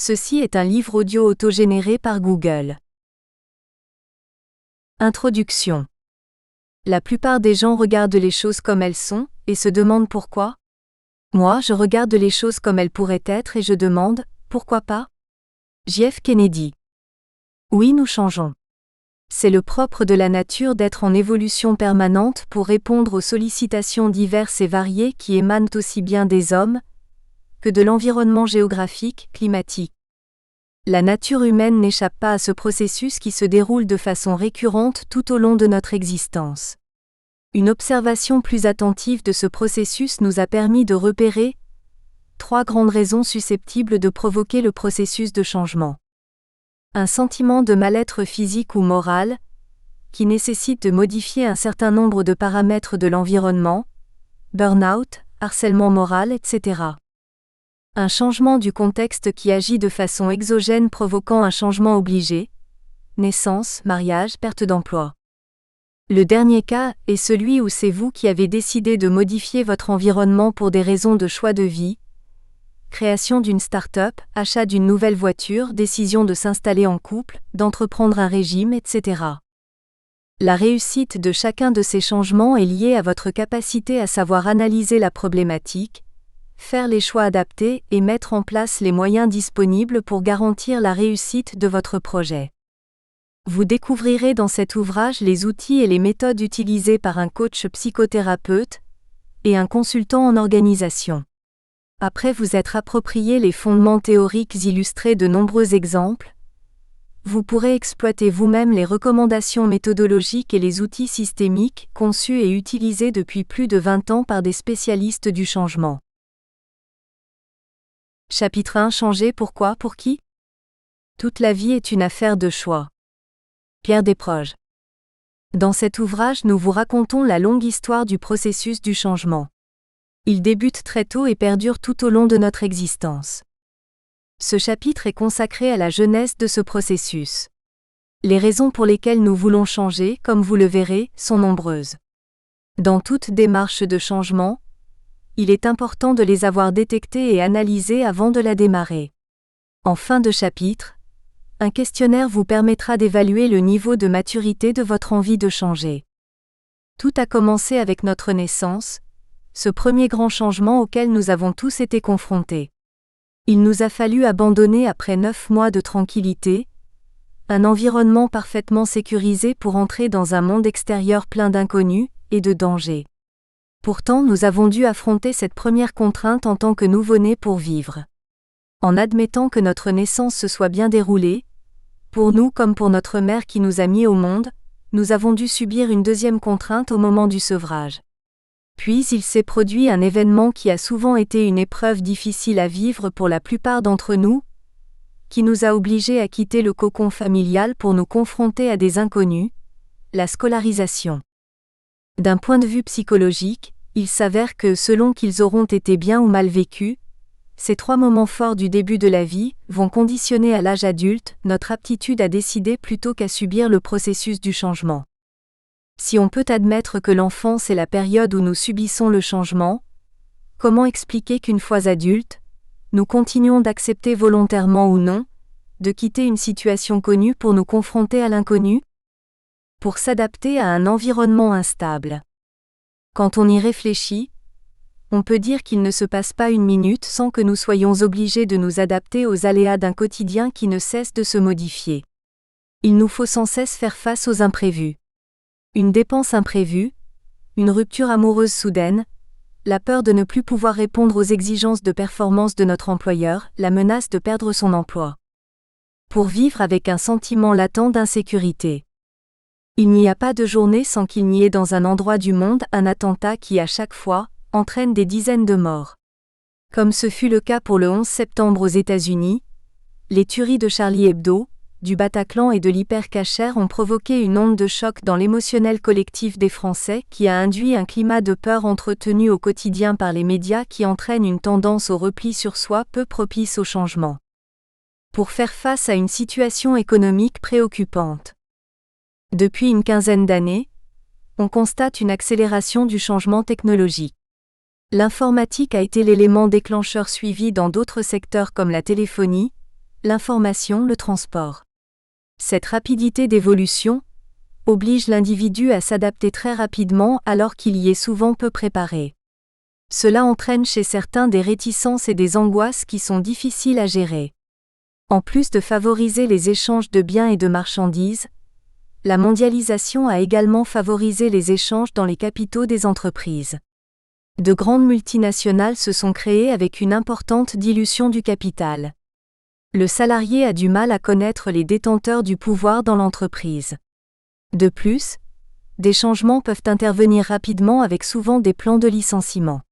Ceci est un livre audio autogénéré par Google. Introduction. La plupart des gens regardent les choses comme elles sont, et se demandent pourquoi. Moi, je regarde les choses comme elles pourraient être et je demande, pourquoi pas? J.F. Kennedy. Oui, nous changeons. C'est le propre de la nature d'être en évolution permanente pour répondre aux sollicitations diverses et variées qui émanent aussi bien des hommes que de l'environnement géographique, climatique. La nature humaine n'échappe pas à ce processus qui se déroule de façon récurrente tout au long de notre existence. Une observation plus attentive de ce processus nous a permis de repérer 3 grandes raisons susceptibles de provoquer le processus de changement. Un sentiment de mal-être physique ou moral, qui nécessite de modifier un certain nombre de paramètres de l'environnement, burn-out, harcèlement moral, etc. Un changement du contexte qui agit de façon exogène provoquant un changement obligé, naissance, mariage, perte d'emploi. Le dernier cas est celui où c'est vous qui avez décidé de modifier votre environnement pour des raisons de choix de vie, création d'une start-up, achat d'une nouvelle voiture, décision de s'installer en couple, d'entreprendre un régime, etc. La réussite de chacun de ces changements est liée à votre capacité à savoir analyser la problématique, faire les choix adaptés et mettre en place les moyens disponibles pour garantir la réussite de votre projet. Vous découvrirez dans cet ouvrage les outils et les méthodes utilisés par un coach psychothérapeute et un consultant en organisation. Après vous être approprié les fondements théoriques illustrés de nombreux exemples, vous pourrez exploiter vous-même les recommandations méthodologiques et les outils systémiques conçus et utilisés depuis plus de 20 ans par des spécialistes du changement. Chapitre 1. Changer pourquoi, pour qui? Toute la vie est une affaire de choix. Pierre Desproges. Dans cet ouvrage, nous vous racontons la longue histoire du processus du changement. Il débute très tôt et perdure tout au long de notre existence. Ce chapitre est consacré à la jeunesse de ce processus. Les raisons pour lesquelles nous voulons changer, comme vous le verrez, sont nombreuses. Dans toute démarche de changement, il est important de les avoir détectées et analysées avant de la démarrer. En fin de chapitre, un questionnaire vous permettra d'évaluer le niveau de maturité de votre envie de changer. Tout a commencé avec notre naissance, ce premier grand changement auquel nous avons tous été confrontés. Il nous a fallu abandonner après 9 mois de tranquillité, un environnement parfaitement sécurisé pour entrer dans un monde extérieur plein d'inconnus et de dangers. Pourtant, nous avons dû affronter cette première contrainte en tant que nouveau-nés pour vivre. En admettant que notre naissance se soit bien déroulée, pour nous comme pour notre mère qui nous a mis au monde, nous avons dû subir une deuxième contrainte au moment du sevrage. Puis il s'est produit un événement qui a souvent été une épreuve difficile à vivre pour la plupart d'entre nous, qui nous a obligés à quitter le cocon familial pour nous confronter à des inconnus, la scolarisation. D'un point de vue psychologique, il s'avère que selon qu'ils auront été bien ou mal vécus, ces 3 moments forts du début de la vie vont conditionner à l'âge adulte notre aptitude à décider plutôt qu'à subir le processus du changement. Si on peut admettre que l'enfance est la période où nous subissons le changement, comment expliquer qu'une fois adultes, nous continuons d'accepter volontairement ou non, de quitter une situation connue pour nous confronter à l'inconnu? Pour s'adapter à un environnement instable. Quand on y réfléchit, on peut dire qu'il ne se passe pas une minute sans que nous soyons obligés de nous adapter aux aléas d'un quotidien qui ne cesse de se modifier. Il nous faut sans cesse faire face aux imprévus. Une dépense imprévue, une rupture amoureuse soudaine, la peur de ne plus pouvoir répondre aux exigences de performance de notre employeur, la menace de perdre son emploi. Pour vivre avec un sentiment latent d'insécurité. Il n'y a pas de journée sans qu'il n'y ait dans un endroit du monde un attentat qui, à chaque fois, entraîne des dizaines de morts. Comme ce fut le cas pour le 11 septembre aux États-Unis, les tueries de Charlie Hebdo, du Bataclan et de l'Hyper-Cacher ont provoqué une onde de choc dans l'émotionnel collectif des Français qui a induit un climat de peur entretenu au quotidien par les médias qui entraîne une tendance au repli sur soi peu propice au changement. Pour faire face à une situation économique préoccupante. Depuis une quinzaine d'années, on constate une accélération du changement technologique. L'informatique a été l'élément déclencheur suivi dans d'autres secteurs comme la téléphonie, l'information, le transport. Cette rapidité d'évolution oblige l'individu à s'adapter très rapidement alors qu'il y est souvent peu préparé. Cela entraîne chez certains des réticences et des angoisses qui sont difficiles à gérer. En plus de favoriser les échanges de biens et de marchandises, la mondialisation a également favorisé les échanges dans les capitaux des entreprises. De grandes multinationales se sont créées avec une importante dilution du capital. Le salarié a du mal à connaître les détenteurs du pouvoir dans l'entreprise. De plus, des changements peuvent intervenir rapidement avec souvent des plans de licenciement.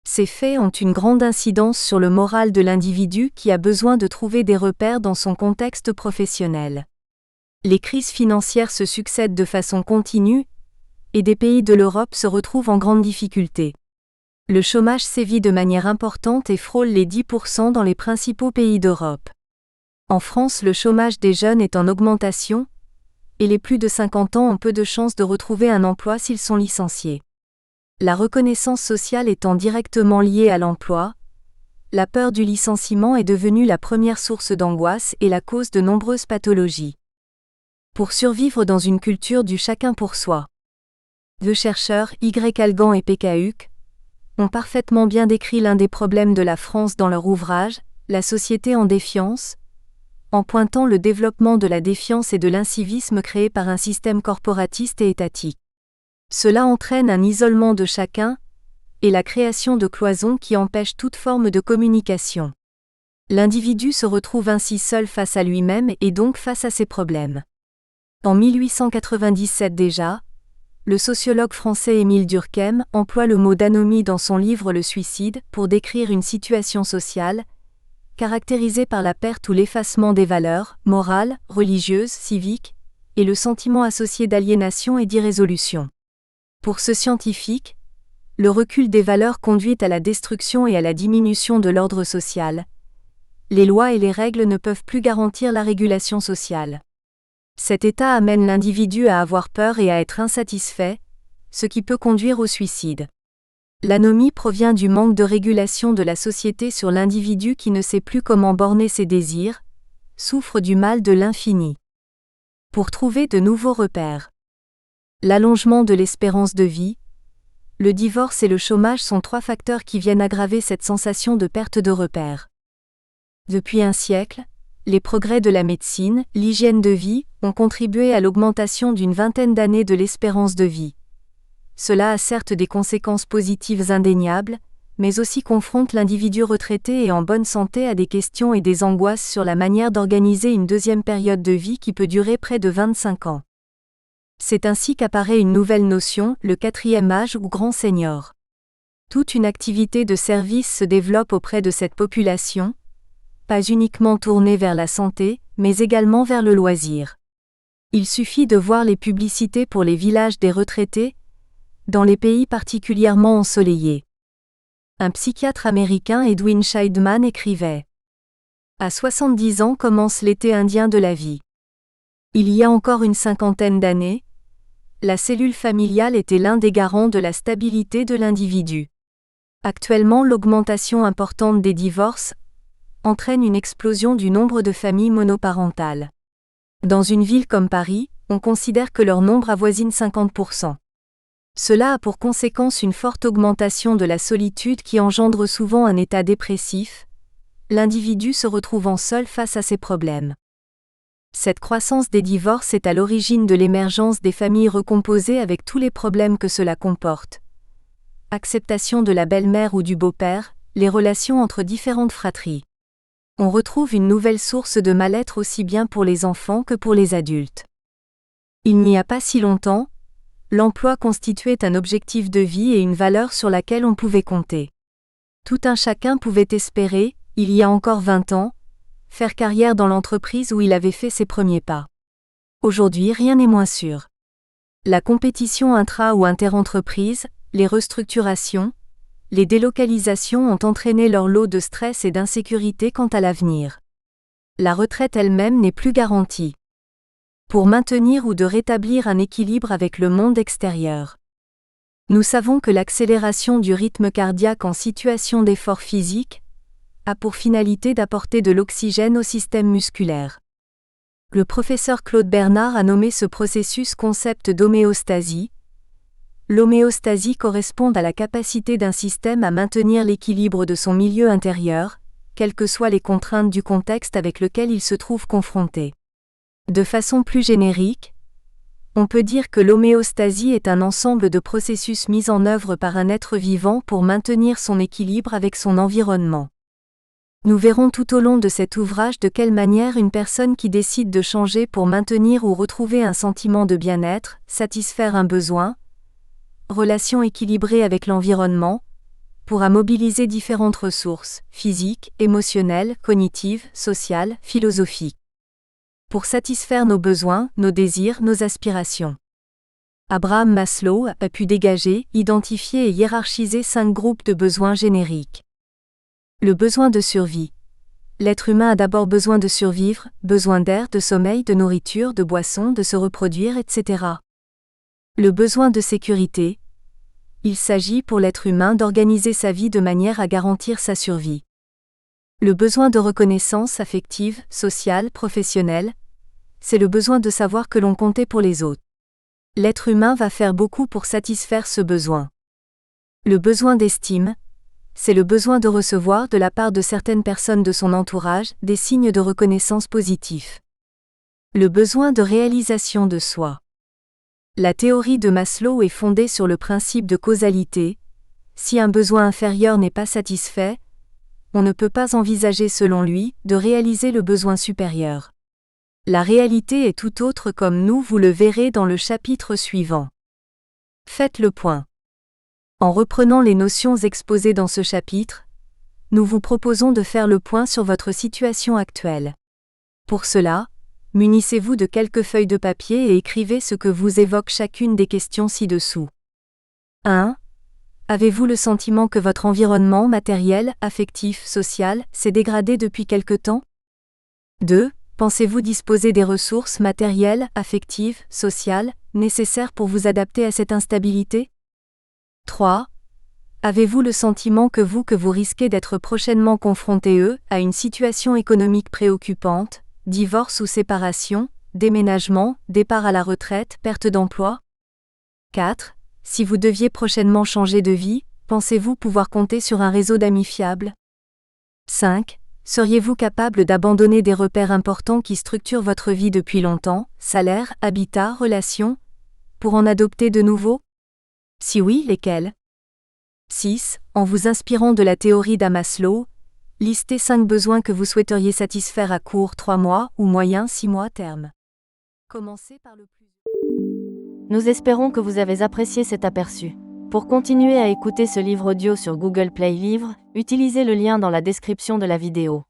Ces faits ont une grande incidence sur le moral de l'individu qui a besoin de trouver des repères dans son contexte professionnel. Les crises financières se succèdent de façon continue, et des pays de l'Europe se retrouvent en grande difficulté. Le chômage sévit de manière importante et frôle les 10% dans les principaux pays d'Europe. En France, le chômage des jeunes est en augmentation, et les plus de 50 ans ont peu de chances de retrouver un emploi s'ils sont licenciés. La reconnaissance sociale étant directement liée à l'emploi, la peur du licenciement est devenue la première source d'angoisse et la cause de nombreuses pathologies. Pour survivre dans une culture du chacun pour soi. Deux chercheurs, Y. Algan et Pécahuc, ont parfaitement bien décrit l'un des problèmes de la France dans leur ouvrage, La société en défiance, en pointant le développement de la défiance et de l'incivisme créé par un système corporatiste et étatique. Cela entraîne un isolement de chacun, et la création de cloisons qui empêchent toute forme de communication. L'individu se retrouve ainsi seul face à lui-même et donc face à ses problèmes. En 1897 déjà, le sociologue français Émile Durkheim emploie le mot d'anomie dans son livre Le suicide pour décrire une situation sociale, caractérisée par la perte ou l'effacement des valeurs, morales, religieuses, civiques, et le sentiment associé d'aliénation et d'irrésolution. Pour ce scientifique, le recul des valeurs conduit à la destruction et à la diminution de l'ordre social. Les lois et les règles ne peuvent plus garantir la régulation sociale. Cet état amène l'individu à avoir peur et à être insatisfait, ce qui peut conduire au suicide. L'anomie provient du manque de régulation de la société sur l'individu qui ne sait plus comment borner ses désirs, souffre du mal de l'infini. Pour trouver de nouveaux repères. L'allongement de l'espérance de vie, le divorce et le chômage sont trois facteurs qui viennent aggraver cette sensation de perte de repères. Depuis un siècle, les progrès de la médecine, l'hygiène de vie, ont contribué à l'augmentation d'une vingtaine d'années de l'espérance de vie. Cela a certes des conséquences positives indéniables, mais aussi confronte l'individu retraité et en bonne santé à des questions et des angoisses sur la manière d'organiser une deuxième période de vie qui peut durer près de 25 ans. C'est ainsi qu'apparaît une nouvelle notion, le quatrième âge ou grand senior. Toute une activité de service se développe auprès de cette population, pas uniquement tournée vers la santé, mais également vers le loisir. Il suffit de voir les publicités pour les villages des retraités, dans les pays particulièrement ensoleillés. Un psychiatre américain, Edwin Scheidman, écrivait « À 70 ans commence l'été indien de la vie. Il y a encore une cinquantaine d'années, la cellule familiale était l'un des garants de la stabilité de l'individu. Actuellement, l'augmentation importante des divorces entraîne une explosion du nombre de familles monoparentales. Dans une ville comme Paris, on considère que leur nombre avoisine 50%. Cela a pour conséquence une forte augmentation de la solitude qui engendre souvent un état dépressif, l'individu se retrouvant seul face à ses problèmes. Cette croissance des divorces est à l'origine de l'émergence des familles recomposées avec tous les problèmes que cela comporte. Acceptation de la belle-mère ou du beau-père, les relations entre différentes fratries. On retrouve une nouvelle source de mal-être aussi bien pour les enfants que pour les adultes. Il n'y a pas si longtemps, l'emploi constituait un objectif de vie et une valeur sur laquelle on pouvait compter. Tout un chacun pouvait espérer, il y a encore 20 ans, faire carrière dans l'entreprise où il avait fait ses premiers pas. Aujourd'hui, rien n'est moins sûr. La compétition intra- ou interentreprise, les restructurations, les délocalisations ont entraîné leur lot de stress et d'insécurité quant à l'avenir. La retraite elle-même n'est plus garantie. Pour maintenir ou de rétablir un équilibre avec le monde extérieur. Nous savons que l'accélération du rythme cardiaque en situation d'effort physique a pour finalité d'apporter de l'oxygène au système musculaire. Le professeur Claude Bernard a nommé ce processus concept d'homéostasie. L'homéostasie correspond à la capacité d'un système à maintenir l'équilibre de son milieu intérieur, quelles que soient les contraintes du contexte avec lequel il se trouve confronté. De façon plus générique, on peut dire que l'homéostasie est un ensemble de processus mis en œuvre par un être vivant pour maintenir son équilibre avec son environnement. Nous verrons tout au long de cet ouvrage de quelle manière une personne qui décide de changer pour maintenir ou retrouver un sentiment de bien-être, satisfaire un besoin, relation équilibrée avec l'environnement, pourra mobiliser différentes ressources, physiques, émotionnelles, cognitives, sociales, philosophiques, pour satisfaire nos besoins, nos désirs, nos aspirations. Abraham Maslow a pu dégager, identifier et hiérarchiser 5 groupes de besoins génériques. Le besoin de survie. L'être humain a d'abord besoin de survivre, besoin d'air, de sommeil, de nourriture, de boisson, de se reproduire, etc. Le besoin de sécurité. Il s'agit pour l'être humain d'organiser sa vie de manière à garantir sa survie. Le besoin de reconnaissance affective, sociale, professionnelle. C'est le besoin de savoir que l'on comptait pour les autres. L'être humain va faire beaucoup pour satisfaire ce besoin. Le besoin d'estime. C'est le besoin de recevoir de la part de certaines personnes de son entourage des signes de reconnaissance positifs. Le besoin de réalisation de soi. La théorie de Maslow est fondée sur le principe de causalité. Si un besoin inférieur n'est pas satisfait, on ne peut pas envisager selon lui de réaliser le besoin supérieur. La réalité est tout autre comme vous le verrez dans le chapitre suivant. Faites le point. En reprenant les notions exposées dans ce chapitre, nous vous proposons de faire le point sur votre situation actuelle. Pour cela, munissez-vous de quelques feuilles de papier et écrivez ce que vous évoque chacune des questions ci-dessous. 1. Avez-vous le sentiment que votre environnement matériel, affectif, social, s'est dégradé depuis quelque temps? 2. Pensez-vous disposer des ressources matérielles, affectives, sociales, nécessaires pour vous adapter à cette instabilité? 3. Avez-vous le sentiment que vous risquez d'être prochainement confronté à une situation économique préoccupante, divorce ou séparation, déménagement, départ à la retraite, perte d'emploi? 4. Si vous deviez prochainement changer de vie, pensez-vous pouvoir compter sur un réseau d'amis fiables? 5. Seriez-vous capable d'abandonner des repères importants qui structurent votre vie depuis longtemps, salaire, habitat, relations, pour en adopter de nouveaux? Si oui, lesquels? 6. En vous inspirant de la théorie d'Maslow, listez 5 besoins que vous souhaiteriez satisfaire à court 3 mois ou moyen 6 mois terme. Commencez par le plus. Nous espérons que vous avez apprécié cet aperçu. Pour continuer à écouter ce livre audio sur Google Play Livres, utilisez le lien dans la description de la vidéo.